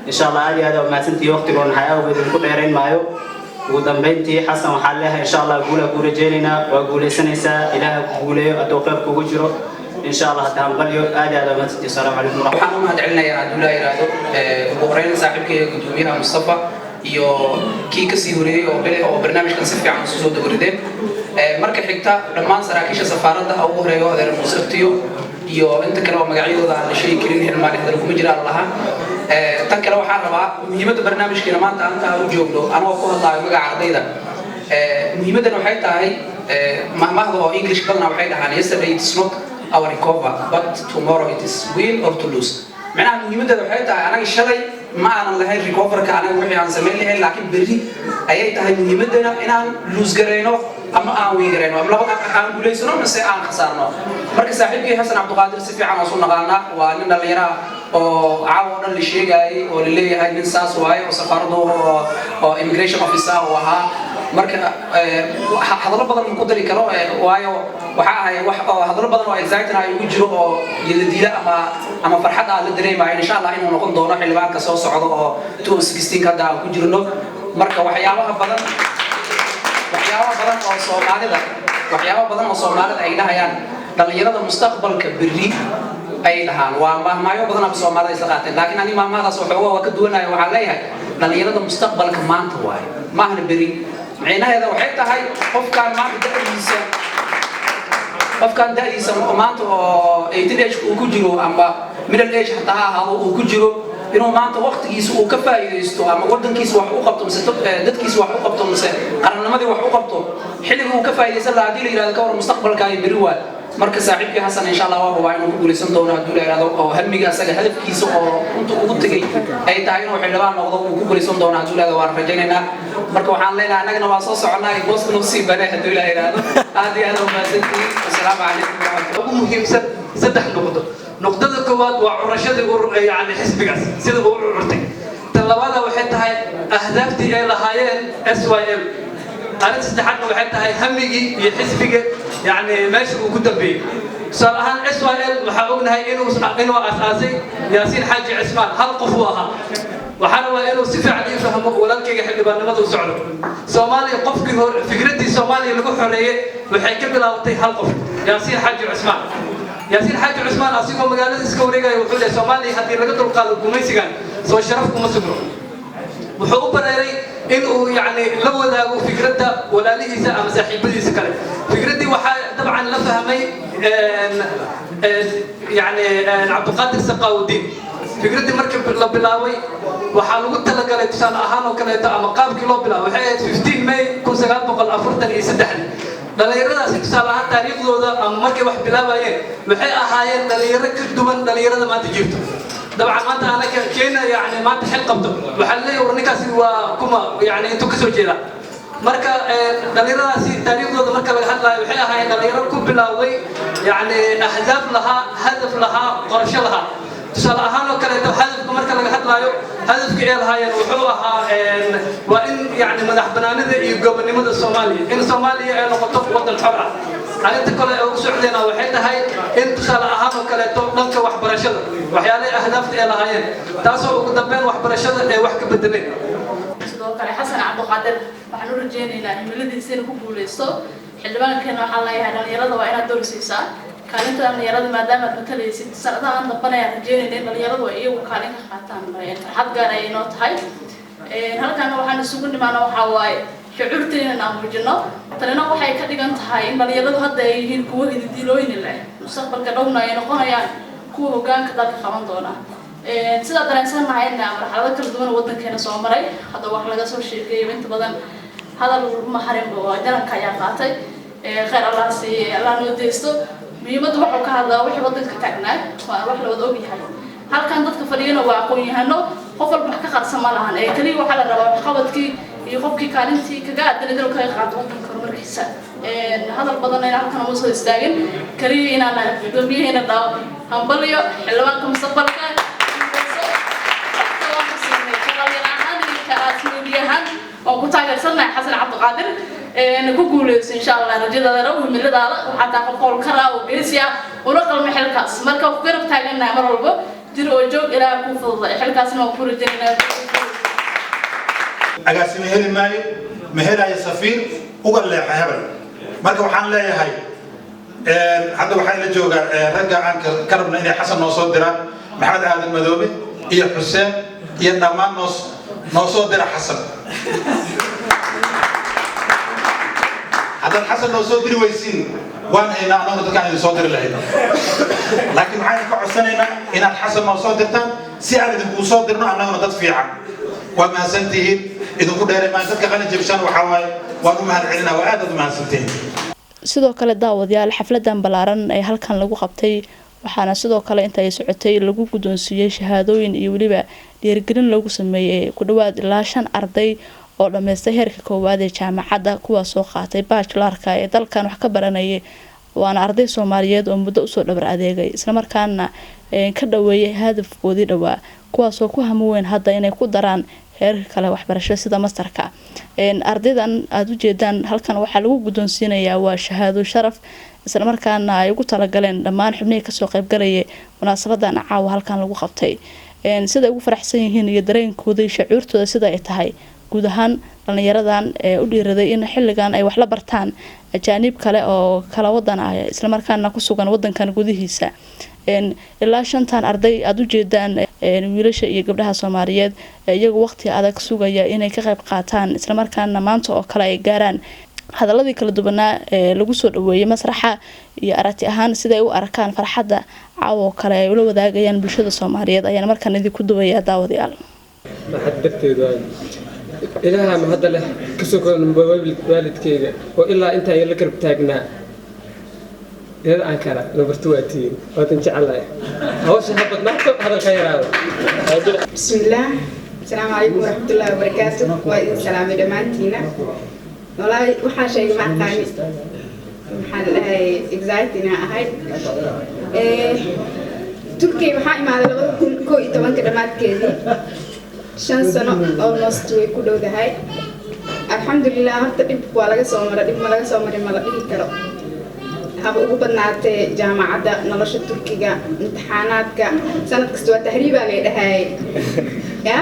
إن شاء الله هذا وما سنتي وقت قرن حياة وبدل كل عيرين معيو ودنبنتي حسن وحالها إن شاء الله أقول رجالنا وأقول سنسا إله أقول أتوقف كوجرو إن شاء الله تهمبليو هذا ما تدي السلام عليكم ورحمة الله. waxaan u mahadcelinayaa Abdullahi Iraado ugu saaxiibkay gudoomiyaha Mustafa iyo kii ka sii horeeyay oo barnaamijkan si fiican u soo dawradeen marka xigta dhammaan saraakiisha safaaradda ugu horeeyo adeer Mustafa iyo inta kale oo magacyadooda aan la sheegi karin xilmaan hadal kuma jiraan laha tan kale waxaan rabaa muhiimadda barnaamijkeena maanta aan u joogno anoo ku hadlayo magaca ardayda muhiimaddan waxay tahay mahmaahda oo English kalena waxay dhahaan yesterday it's not our recover but tomorrow it is win or to lose macnaha muhiimadda waxay tahay anaga shalay ma aanan lahayn recoverka anaga wixii aan sameyn lahayn laakiin berri ayay tahay muhiimaddana inaan lose gareyno ama aan win gareyno ama laba aan guuleysano mise aan khasaarno marka saaxiibkay Xasan Cabdiqaadir si fiican oo soo naqaanaa waa nin dhalinyaro oo caawa dhan la sheegay oo la leeyahay nin saas waaye oo safaaradda oo immigration officer oo ahaa marka hadallo badan ku dari karo waayo waxa ahay wax hadallo badan oo exciting ay ugu jiro oo yadadiila ama farxad aan la dareemayo insha Allah inuu noqon doono xilbaanka soo socdo oo 2016 hadda aan ku jirno marka waxyaabaha badan oo Soomaalida ay dhahayaan dhalinyarada mustaqbalka berri ay dhahaan waa mahmaayo badan oo Soomaalida isla qaateen laakiin ani mahmaadaas waa ka duwanahay waxa leeyahay dhalinyarada mustaqbalka maanta waaye maahna berri macnaheedu waxay tahay qofkaan maanta dadkiisa qofkan da'diisa maanta oo 18 age uu ku jiro ama middle age hataa ahaado uu ku jiro inuu maanta waqtigiisa uu ka faa'iideysto ama wadankiisa wax u qabto mise dadkiisa wax u qabto mise qarannimadii wax u qabto xilliga uu ka faa'iideysan lahaa hadii la yiraahdo ka war mustaqbalkaaga bari waa marka saaxiibkii Xasan insha Allah waa inuu ku guuleysan doono hadii la yiraahdo oo hamiga asaga hadafkiisa oo inta ugu tagay ay tahay inuu xildhibaan noqdo uu ku guuleysan doono hadii la yiraahdo waan rajaynaynaa marka waxaan leenahay anagana waa soo soconaa boosku noo sii banay hadii la yiraahdo aad iyo aad u mahadsantihiin assalaamu calaykum wa rahmatullahi ugu muhiimsan saddex noqdo نقطة كواد وعرشة يعني حسبكاس سيدا بقول عرتي تلوادا وحتى هاي أهدافتي إلى هايين SYL أنا تستحق وحتى هاي همجي يحسبك يعني ماشي وكتب بيه صراحة SYL وحاولنا هاي إنه أساسي ياسين حاج عثمان هل قفوها وحنوا إنه سفع عليه فهمه ولكن يحل بأنه سعره سومالي قف فكرتي سومالي اللي قفريه وحيكمل بلاوتي هل قف ياسين حاج عثمان ياسين حاج عثمان أصيبه مجالس إسكوريجا يوحول الصومالي حتى لقطر قالوا كوميسيجان سو شرفكم مسكرو وحقوق بريري إنه يعني لو ذا فكرته ولا ليه ساعة مساحي بدي سكره فكرتي طبعا لفهمي يعني عبد القادر سقاودين فكرتي مركب بلاوي وحالو تلقى الاتصال أهانو كلا مقام كيلو بلاوي حيث 15 ماي كون سجال بقول أفرتني يسدحني dhalinyaradaas tusaalahaan taariikhdooda ama markay wax bilaabayeen waxay ahaayeen dhalinyaro ka duwan dhalinyarada maanta jirto dabcan maanta anaga Kenya yani maanta xil qabto waxa la leeyahay ninkaasi waa kuma yani intuu ka soo jeeda marka dhalinyaradaas taariikhdooda marka laga hadlayo waxay ahaayeen dhalinyaro ku bilaaway yani ahdaaf laha hadaf laha qorshe laha tusaalahaan oo kale hadafka marka laga hadlayo hadafka ay lahaayeen wuxuu ahaa waa in yani madax banaanida iyo gobonimada Soomaaliya in Soomaaliya ay noqoto wadan xor ah arinta kale oo socdayna waxay tahay in tusaalahaan oo kale dhanka waxbarashada waxyaalaha ahdaafta ay lahaayeen taasoo ugu dambeyn waxbarashada ay wax ka bedeleen sidoo kale Xasan Cabdiqaadir waxaan u rajaynaynaa himiladiisa inuu ku guuleysto xildhibaankeena waxaa la yahay dhalinyarada waa inaad doorsiisaa kaalinta dhalinyarada maadaama aad matalaysid sanadahan dambana ayaan rajeynayna in dhalinyaradu ay iyagu kaalin ka qaataan farxad gaar ay inoo tahay halkan waxaan isugu nimaana waxaa waaye shucuurteena aan muujino tanina waxay ka dhigan tahay in dhalinyaradu hadda ay yihiin kuwo hidilooyin leh mustaqbalka dhowna ay noqonayaan kuwa hoggaanka dalka qaban doona sida dareensanahay in marxalado kala duwan wadankeena soo maray hadda wax laga soo sheekeeyay inta badan hadal ma harin oo jaranka ayaa qaatay khayr Allah si Allah noo deesto muhiimadu waxa ka hadlaa wixii wadanka taagnaa waa wax la wada og yahay halkan dadka fadhiyana waa aqoon-yahano qof walba wax ka qarsan ma lahan kaliya waxa la rabaa waxqabadkii iyo qofkii kaalintii kaga aadan inuu ka qaato wadanka horumarkiisa hadal badan ay halkan u soo istaagin kaliya inaan gudoomiyahayna dhaw hambaliyo xildhibaanka mustaqbalka oo ku taageersanay Xasan Cabdiqaadir ku guuleyso insha Allah rajadada oo himiladaada waxa taa qowl kara oo geesiya oo qalma xilkaas marka ku garab taaganahay mar walba jiro oo joog ilaa ku fududay xilkaasna oo ku rajaynaa agaasimo heli maayo mehelaya safiir uga leexay habal marka waxaan leeyahay hadda waxay la joogaan ragga aan ka rabna inay Xasan noo soo diraan maxamed aadan madoobe iyo xuseen iyo dhamaan noo soo dira Xasan هذا الحسن لو صدري ويسين وأنا هنا أنا نتكلم عن صدر الله لكن معي كعسننا إن الحسن ما صدرتان سعر إذا صدرنا أنا نتدفع وما سنته إذا كنا ما نتكلم جبشان وحواي وأنا هالعلنا وأدد ما سنتين sidoo kale daawadayaal xafladan balaaran ay halkan lagu qabtay waxaana sidoo kale inta ay socotay lagu gudoonsiiyay shahaadooyin iyo waliba dhiirigelin lagu sameeyay ku dhawaad ilaa 5 arday oo dhameystay heerka koowaad ee jaamacadda kuwaas oo qaatay bachelorka ee dalkan wax ka baranayay waana arday Soomaaliyeed oo muddo usoo dhabar adeegay isla markaana ka dhaweeyay hadafkoodii dhawaa kuwaas oo ku hamuween hadda inay ku daraan heerka kale waxbarasho sida masterka ardaydan aad u jeedaan halkan waxa lagu gudoonsiinayaa waa shahaado sharaf isla markaana ay ugu talagaleen dhammaan xubnihii ka soo qayb galayay munaasabadan caawa halkan lagu qabtay sida ugu faraxsan yihiin iyo dareenkooda iyo shucuurtooda sida ay tahay guud ahaan dhalinyaradan u dhiiraday in xilligan ay wax la bartaan ajaanib kale oo kala wadan ah isla markaana ku sugan wadankan gudihiisa ilaa 5 arday aad u jeedaan wiilasha iyo gabdhaha Soomaaliyeed iyagu waqti adag sugaya inay ka qayb qaataan isla markaana maanta oo kale ay gaaraan hadaladii kala duwanaa ee lagu soo dhaweeyay masraxa iyo aragti ahaan sida ay u arkaan farxadda caawo kale ay ula wadaagayaan bulshada Soomaaliyeed ayaan markaan idinku duwayaa daawadayaal maxad darteedu ilaaha ma hadda leh ka soo koobnaa waalidkeyga oo ilaa inta ay la garab taagnaa إذا أنكره لو برتواتي وتنجعله هوش هبط نحكم هذا الخير هذا بسم الله السلام عليكم ورحمة الله وبركاته وإذن سلام دمانتينا والله وحا شيء مع ثاني محل إكزايتنا هاي تركي وحا إما هذا لغة كو إتوان كدمات كذي 5 سنة almost ويكودو ده هاي الحمد لله هرتا دب ولا سومر دب ملا سومر ملا دي كرو haba ugu badnaatay jaamacadda nolosha Turkiga imtixaanaadka sanad kasta waa tahriib aan leedahay ya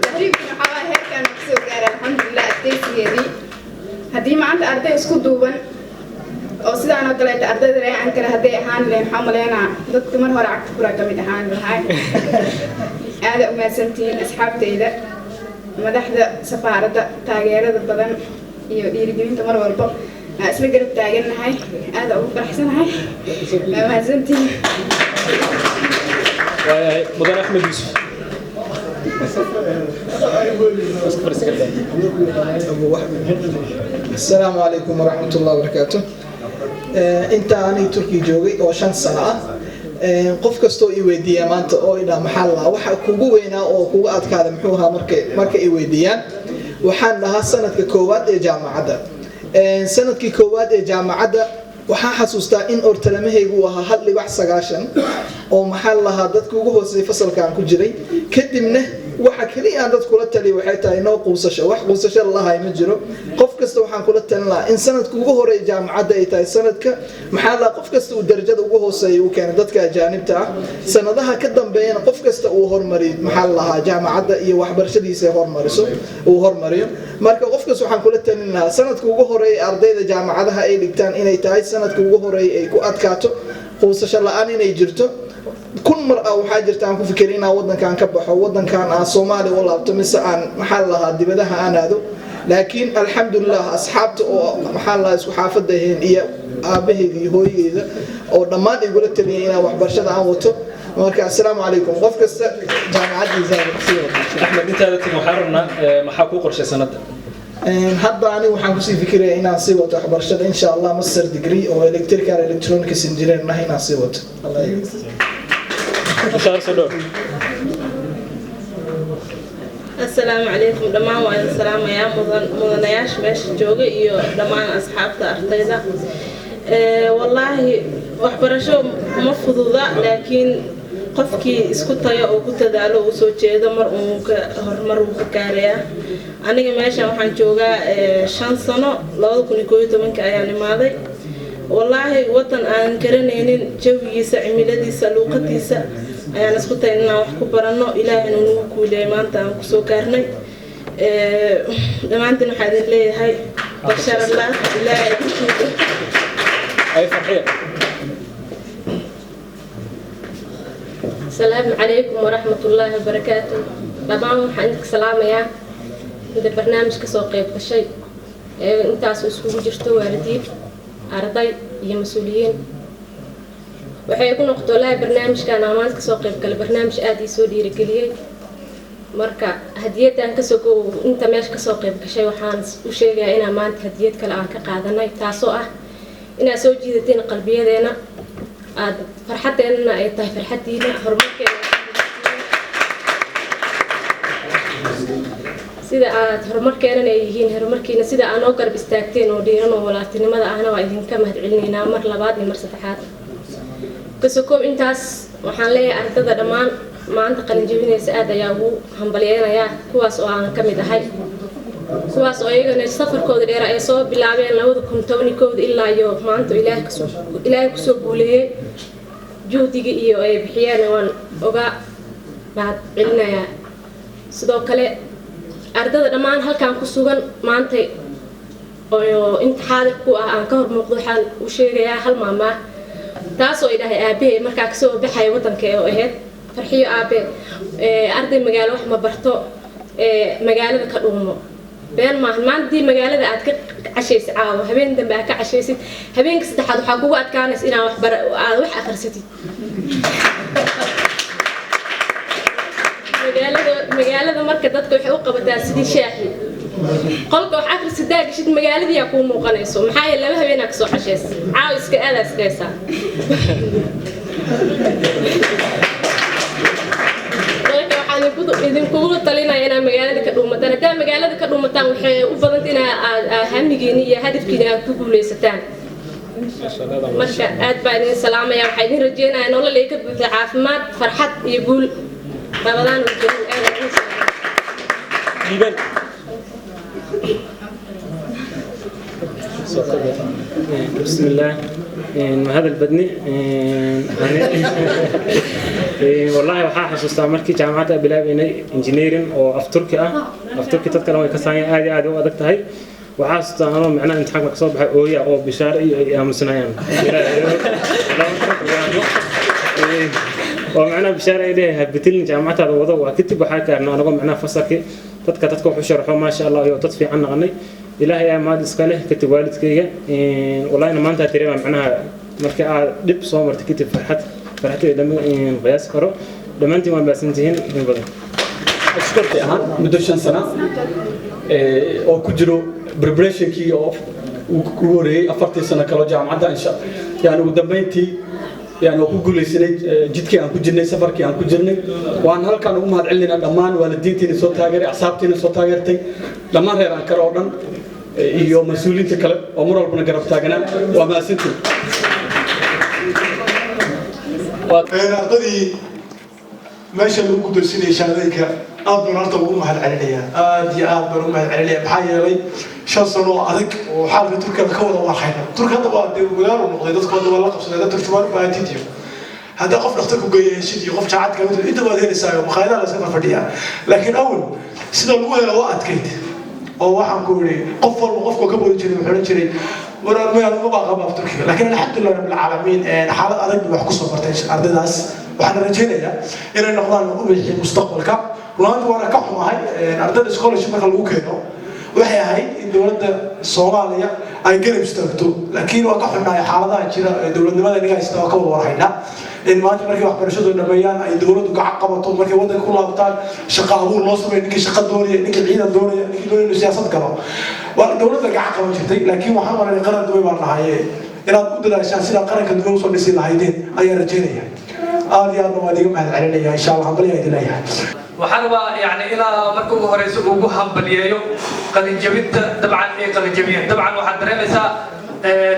tahriibna waxa heerkan soo gaaray alxamdulillah adkaysigeedii haddii maanta arday isku duuban oo sidaan oo kale ardayda reecan kale haday ahaan leen xamaleena dadka mar hore cagta kura kamid ahaan lahay aad u maasantiin asxaabteyda madaxda safaaradda taageerada badan iyo dhiirigelinta mar walba اسمي قرب تاجرنا هاي هذا أبو فرحسن هاي ما زنتي مدن أحمد يوسف السلام عليكم ورحمة الله وبركاته أنت أنا تركي جوجي أو 5 سنة qof kasto i weydiiya maanta oo ila maxal la waxa kugu weynaa oo kugu adkaada muxuu ahaa markay i weydiiyaan waxaan lahaa sanadka koowaad ee jaamacadda sanadkii koowaad ee jaamacadda waxaan xasuustaa in ortalamahaygu ahaa 1.9 oo maxal lahaa dadku ugu hooseeyay fasalkan ku jiray kadibna waxa kaliya aan dadku la taliyo waxay tahay inoo quusasho wax quusasho lahaay ma jiro qof kasta waxaan kula talin lahaa in sanadku ugu horeeyay jaamacadda ay tahay sanadka maxal la qof kasta uu darajada ugu hooseeyo uu keenay dadka ajaanibta ah sanadaha ka dambeeyana qof kasta uu hormariyo maxal lahaa jaamacadda iyo waxbarashadiisa hormariyo marka qof kasta waxaan kula talin lahaa sanadku ugu horeeyay ardayda jaamacadaha ay dhigtaan inay tahay sanadku ugu horeeyay ay ku adkaato quusasho la'aan inay jirto kun mar waxaa jirta aan ku fikirin inaan wadankan ka baxo wadankan aan Soomaali u laabto mise aan maxal lahaa dibadaha aan aado laakiin alxamdulillah asxaabta oo maxal lahaa isku xaafadaheen iyo aabaheyga iyo hooyadeyda oo dhammaan igula taliyay inaan waxbarashada aan wato marka assalaamu calaykum qof kasta jaamacaddiisa axmed intaada tin waxaan rabnaa maxaa kuu qorshay sanadda hadda ani waxaan kusii fikirayaa inaan sii wato waxbarashada insha Allah master degree oo electrical electronics engineer ah inaan sii wato السلام عليكم دمان وعلى السلام يا مدنياش ماشي جوجي iyo dhamaan asxaabta ardayda wallahi waxbarasho ma fududa laakiin qofkii isku tayo oo ku tadaalo oo soo jeedo mar uu ka hormar uu ka gaaraya aniga meesha waxaan joogaa 5 sano 2011 ayaan imaaday wallahi wadan aan garanaynin jawigiisa cimiladiisa luqadiisa ayaan isku tahay inaan wax ku barano ilaahayna uu nagu kuuleeyay maanta aan ku soo gaarnay dhamaantiin waxaan idin leeyahay bashar Allah ilaahay ay farxiyo السلام عليكم ورحمة الله وبركاته طبعا عندك سلام يا إذا برنامج كسوق الشيء أنت أسوسكم جرتوا واردين أرضي هي مسؤولين وحيكون وقتها برنامج كان عمال كسوق البرنامج آدي سوري رجليه مركا هدية أنك سوق أنت ماش كسوق بشيء وحانس وشيء أنا ما أنت هدية كلام كقاعدنا يتعصوا إن أسوي جدتين قلبية دينا فرحتي أنا أيتها فرحتي لا هرمك سيدا هرمك أنا يهين هرمكينا سيدا أنا أقرب استاكتين ودينا ولا تنمدا أنا وإذن كم هدعلنينا مر لبعض مرسفحات كسكوب إنتاس وحنلاقي أرتدى دمان ما أنت قلنا جبنا سعادة يا أبو هنبلينا يا كواس وأنا كم دهاي كواس أيضا السفر كود الرئيس صوب بالعبين لو كنتوني كود إلا يوم ما أنتو إلهي كسب وليه جودي إيو أي بحيانا وان أوجا بعد علنا يا sidoo kale ardada dhamaan halkaan ku sugan maanta oo inta xaadir ku ah aan ka hor muuqdo waxaan u sheegayaa hal maama taas oo ilaahay aabe markaa ka soo baxay wadanka oo ahayd farxiyo aabe arday magaalo wax ma barto magaalada ka dhuumo been maahan maantii magaalada aad ka cashaysid caawa habeen dambe aad ka cashaysid habeenka saddexaad waxaa kugu adkaanaysa inaad wax akhrisatid magaalada marka dadka waxay u qabataa sidii shaaxi qolka wax akhrisadaa gashid magaaladii yaa kuu muuqanayso maxaa yeele laba habeenaa kasoo cashaysa caawa iska aadaa iskaysaa idinkugu talinaya inaad magaalada ka dhuumataan haddaa magaalada ka dhuumataan waxay u badanta inaa hamigiina iyo hadafkiina aad ku guuleysataan marka aad baa idin salaamaya waxaa idin rajeynaya nolol ay ka buuxda caafimaad farxad iyo guul rabadaan بسم الله هذا البدني والله waxaa xasuustaa markii jaamacadda bilaabeenay engineering oo afturki dadkana way ka saayeen aad u adag tahay waxaa xasuustaa anoo macnaha imtixaanka ka soo baxay ooya oo bishaar iyo ay aamusanayaan oo macnaha bishaar ay leeyahay bitilin jaamacadda wado waa kadib waxaa gaarnaa anagoo macnaha fasalkii dadka wuxuu sharxo maasha Allah iyo dad fiican naqanay ilaahay ayaa maad iska leh kadib waalidkayga wallahi maanta dareemaa macnaha marka aad dib soo martay kadib farxad lama qiyaas karo dhamaantiin waan baasantihiin in badan askarti ahaan muddo 5 sano oo ku jiro preparationkii oo ku horeeyay 40 sano kala jaamacadda insha yani ugu dambeyntii يعني وكو غليسنay jidkii aan ku jirnay safarkii aan ku jirnay waan halkaan ugu mahad celinaa dhamaan waalidiintii soo taageeray asxaabtii soo taageertay dhamaan reer aan kala oo dhan iyo mas'uuliyiinta kale oo mar walba garab taaganaa waa maasintii ardadii meesha lagu guddoonsiinay shahaadooyinka aad baan horta ugu mahad celinayaa aad iyo aad baan ugu mahad celinayaa maxaa yeelay 5 sano oo adag oo xaalka Turkiga ka wada warxayna Turkiga waa dee magaalo noqday dadku wada la qabsaday dad turjumaan baa tiitiyo hada qof dhakhtar ku geeyay sidii qof jaacad ka mid inta baad helaysaa maqaayadaha la iska fadhiya laakiin awal sida lagu helo waa adkayd oo waxaan ku yiri qof walba qofka ka boodi jiray wuxuu jiray warar ma aan uga qaba Turkiga laakiin alxamdulillah rabbil caalamiin xaalad adag wax ku soo bartay ardaydaas waxaan rajaynayaa inay noqdaan ubixi mustaqbalka runtii waan ka xumahay ardayda scholarship marka lagu keeno waxay ahayd in dawladda Soomaaliya ay garab istaagto laakiin waa ka xunaay xaaladaha jira dawladnimada inaga istaa ka warhayna in maanta markii waxbarashadu dhameeyaan ay dawladdu gacan qabato markii wadanka ku laabtaan shaqo abuur loo sameeyo ninkii shaqo doonaya ninkii ciidan doonaya ninkii doonaya siyaasad galo waa dawladda gacan qaban jirtay laakiin waxaan maray qaran duway baan lahaayeen inaad u dadaashaan sida qaranka duway u soo dhisi lahaydeen ayaa rajaynaya aad iyo aad waa diga mahad celinaya insha Allah bal yaa ilaahay waxaan baa yani ilaa marka ugu horeyso ugu hambaliyeeyo qalin jabinta dabcan ee qalin jabiyeen dabcan waxaad dareemaysaa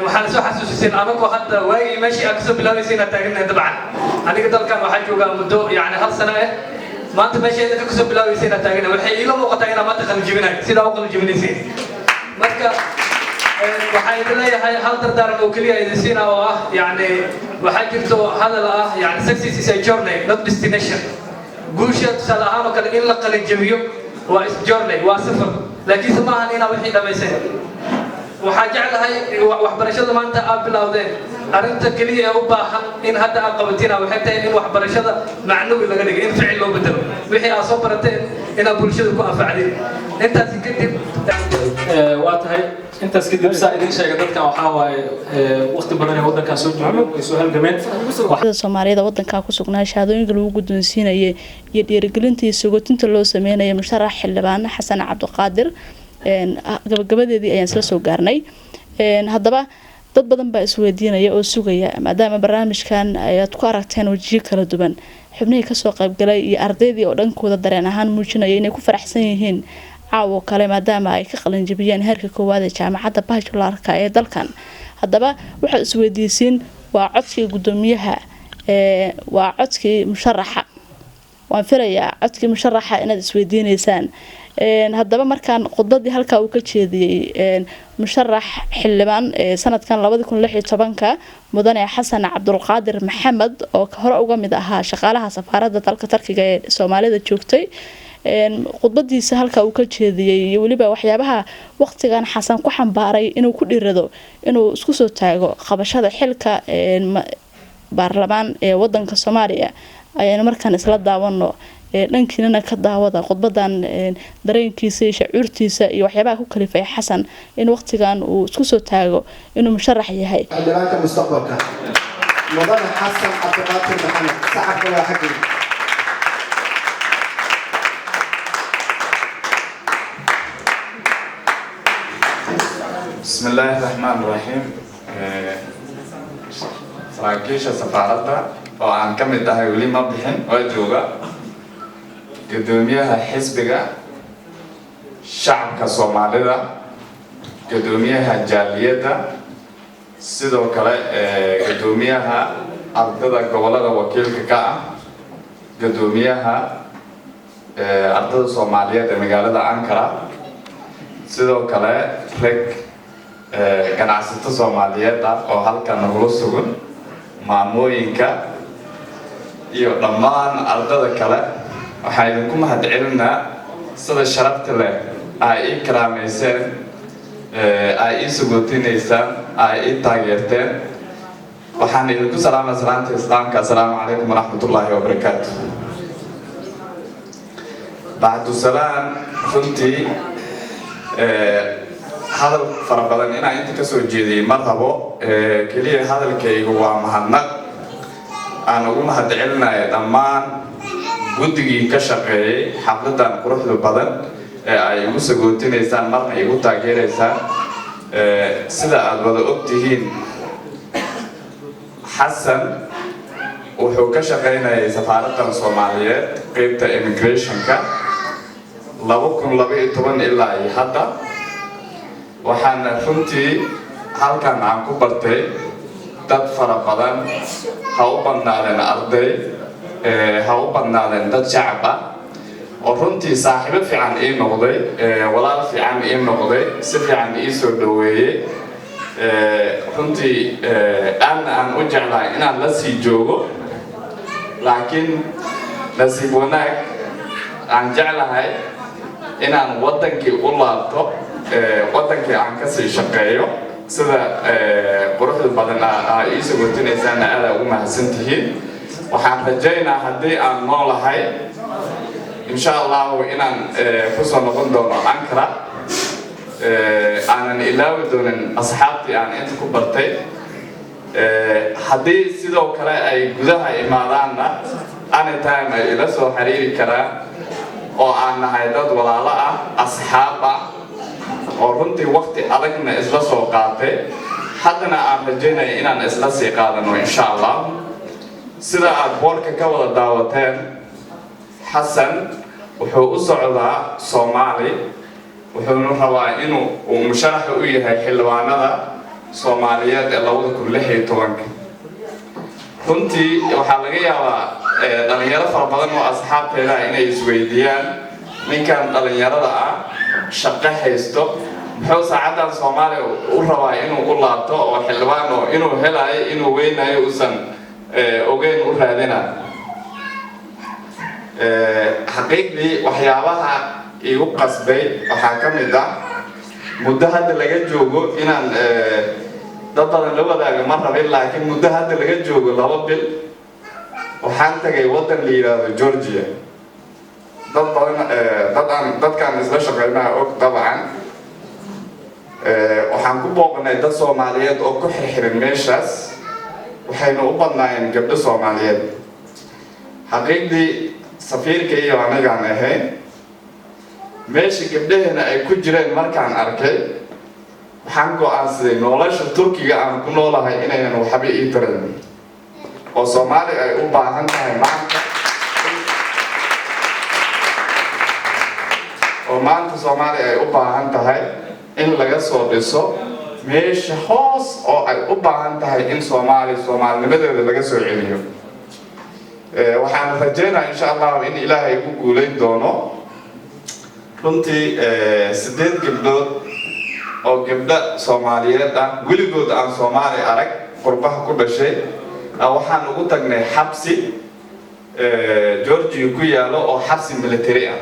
waxaan soo xasuusin anagoo hadda waagi meeshii aan kasoo bilaabaysay taagnahay dabcan aniga dalkan waxaa joogaa muddo yani 1 sano ah maanta meeshii aan kasoo bilaabaysay taagnahay waxay ila muuqataa inaan maanta qalin jabinayo sida uu qalin jabinaysay marka waxay leeyahay hal dardaaran oo kaliya idin siina oo ah yani waxaa jirto hadal ah yani success is a journey not destination guusha salahan oo kale in la qalin jabiyo waa journey waa safar laakiin ma ahan inaa wixii dhameysay waxaa jeclahay waxbarashada maanta aad bilowdeen arinta kaliya u baahan in hadda aad qabatina waxay tahay in waxbarashada macnuwi laga dhigo in ficil loo bedelo wixii aad soo barateen inaad bulshada ku anfacdeen intaas kadib waa tahay intaas kadib saa idin sheega dadkan waxaa waaye waqti badan ee wadankan soo joogo ay soo halgameen Soomaalida wadanka ku sugnaa shahaadooyinka lagu guddoonsiinayay iyo dhiirigelinta iyo sugotinta loo sameeyay musharax xildhibaan Xasan Cabdiqaadir gabagabadeedii ayaan soo soo gaarnay haddaba dad badan baa isweydiinaya oo sugaya maadaama barnaamijkan ay ku aragteen wajiyo kala duwan xubnihii ka soo qayb galay iyo ardaydii oo dhankooda dareen ahaan muujinaya inay ku faraxsan yihiin caawo kale maadaama ay ka qalin jabiyeen heerka koowaad ee jaamacadda bachelorka ee dalkan haddaba waxaad isweydiisiin waa codkii gudoomiyaha waa codkii musharaxa waan filayaa codkii musharaxa inaad isweydiineysaan haddaba markaan khudbadii halka uu ka jeediyay musharax xildhibaan sanadkan 2016 mudane Xasan Cabdiqaadir Maxamed oo hore uga mid ahaa shaqaalaha safaaradda dalka Turkiga ee Soomaalida joogtay khudbadiisa halka uu ka jeediyay waliba waxyaabaha waqtigan Xasan ku xambaaray inuu ku dhirado inuu isku soo taago qabashada xilka baarlamaan ee wadanka Soomaaliya ayaan markaan isla daawano dhankiinana ka daawada khudbadan dareenkiisa iyo shucuurtiisa iyo waxyaabaha ku kalifay xasan in waqtigan uu isku soo taago inuu musharax yahay xildhibaanka mustaqbalka mudane xasan cabdiqaadir maxamed sacabka waa xaggii بسم الله الرحمن الرحيم saraakiisha safaaradda oo aan ka mid ahay weli ma bixin waa jooga gudoomiyaha xisbiga shacabka Soomaalida gudoomiyaha jaaliyadda sidoo kale gudoomiyaha ardada gobolada wakiilka ka ah gudoomiyaha ardada Soomaaliyeed ee magaalada Ankara sidoo kale rag ganacsato Soomaaliyeed oo halkan nagu sugan maamooyinka iyo dhammaan ardada kale waxaan idinku mahadcelinaa sida sharafta leh ay ikraameyseen ay isugootineysaan ay i taageerteen waxaan idinku salaamay salaanta islaamka assalaamu calaykum waraxmatullaahi wabarakaatuh bacdu salaam runtii hadal fara badan inaan inta ka soo jeediyay ma rabo kaliya hadalkaygu waa mahadnaq aan ugu mahadcelinayo dhammaan guddigii ka shaqeeyay xafladan quruxda badan ee ay igu sagootineysaan marna igu taageereysaan sida aad wada ogtihiin xasan wuxuu ka shaqeynayay safaaraddan Soomaaliyeed qaybta immigrationka 2012 ilaa hadda waxaan runtii halkan aan ku bartay dad fara badan ha u badnaadeen arday ha u badnaadeen dad shacab ah oo runtii saaxiibo fiican ii noqday walaal fiican ii noqday si fiican ii soo dhaweeyay runtii aan u jeclahay inaan la sii joogo laakiin nasiib wanaag aan jeclahay inaan wadankii u laabto wadankii aan ka sii shaqeeyo sida quruxda badan ay ii sagootineysaan aad ugu mahadsantihiin waxaan rajaynayaa haddii aan noolahay insha Allah inaan ku soo noqon doono Ankara aanan ilaawi doonin asxaabtii aan inta ku bartay haddii sidoo kale ay gudaha imaadaanna anytime ay ila soo xiriiri karaan oo aan nahay dad walaalo ah asxaab ah oo runtii waqti adagna isla soo qaatay haddana aan rajaynaya inaan isla sii qaadano insha Allah sida aad boorka ka wada daawateen xasan wuxuu u socdaa Soomaali wuxuuna rabaa inuu musharax u yahay xildhibaanada Soomaaliyeed ee 2016 runtii waxaa laga yaabaa dhalinyaro fara badan oo asxaabteeda inay isweydiiyaan ninkan dhalinyarada ah shaqo haysto muxuu saacadan Soomaaliya u rabaa inuu u laabto oo xildhibaan oo inuu helayo inuu weynayo uusan ogeyn u raadina xaqiiqdii waxyaabaha igu qasbay waxaa ka mid ah muddo hadda laga joogo inaan dad badan la wadaago ma rabin laakiin muddo hadda laga joogo 2 bil waxaan tagay wadan la yiraahdo Georgia dad badan dadkaan isla shaqeynaa og dabcan waxaan ku booqnay dad Soomaaliyeed oo ku xirxiran meeshaas waxayna u badnaayeen gabdho Soomaaliyeed xaqiiqdii safiirka iyo anigaan ahayn meesha gabdhaheena ay ku jireen markaan arkay waxaan go'aansaday nolosha Turkiga aan ku noolahay inaynan waxba ii tarin oo Soomaali ay u baahan tahay maanta oo maanta Soomaali ay u baahan tahay in laga soo dhiso meesha hoos oo ay u baahan tahay in Soomaalinimadeeda laga soo celiyo waxaan rajaynayaa insha Allah in Ilaahay ku guuleyn doono runtii 8 gabdhood oo gabdha Soomaaliyeed ah weligood aan Soomaali arag qurbaha ku dhashay waxaan ugu tagnay xabsi Georgia ku yaalo oo xabsi military ah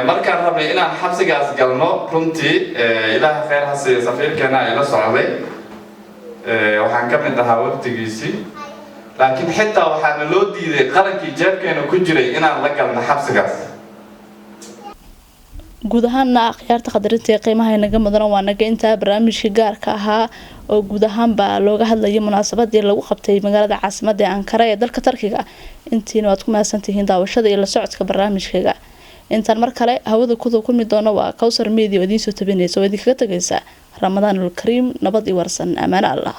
markaan rabnay inaan xabsigaas galno runtii Ilaahay khayr ha siiyo safiirkeena ay la socday waxaan ka mid ahaa waqtigiisii laakiin xitaa waxaana loo diiday qalankii jeebkeena ku jiray inaan la galno xabsigaas guud ahaanna akhyaarta qadarinta ee qiimaha inaga mudan waa naga intaa barnaamijka gaarka ahaa oo guud ahaanba looga hadlayay munaasabadii lagu qabtay magaalada caasimadda Ankara ee dalka Turkiga intiina waad ku mahadsantihiin daawashada iyo la socodka barnaamijkayga intaan mar kale hawada ku kulmi doono waa Kawsar Media oo idiin soo tabinaysa oo idinkaga tagaysa Ramadaanul Kariim nabad iyo warsan amaan Allah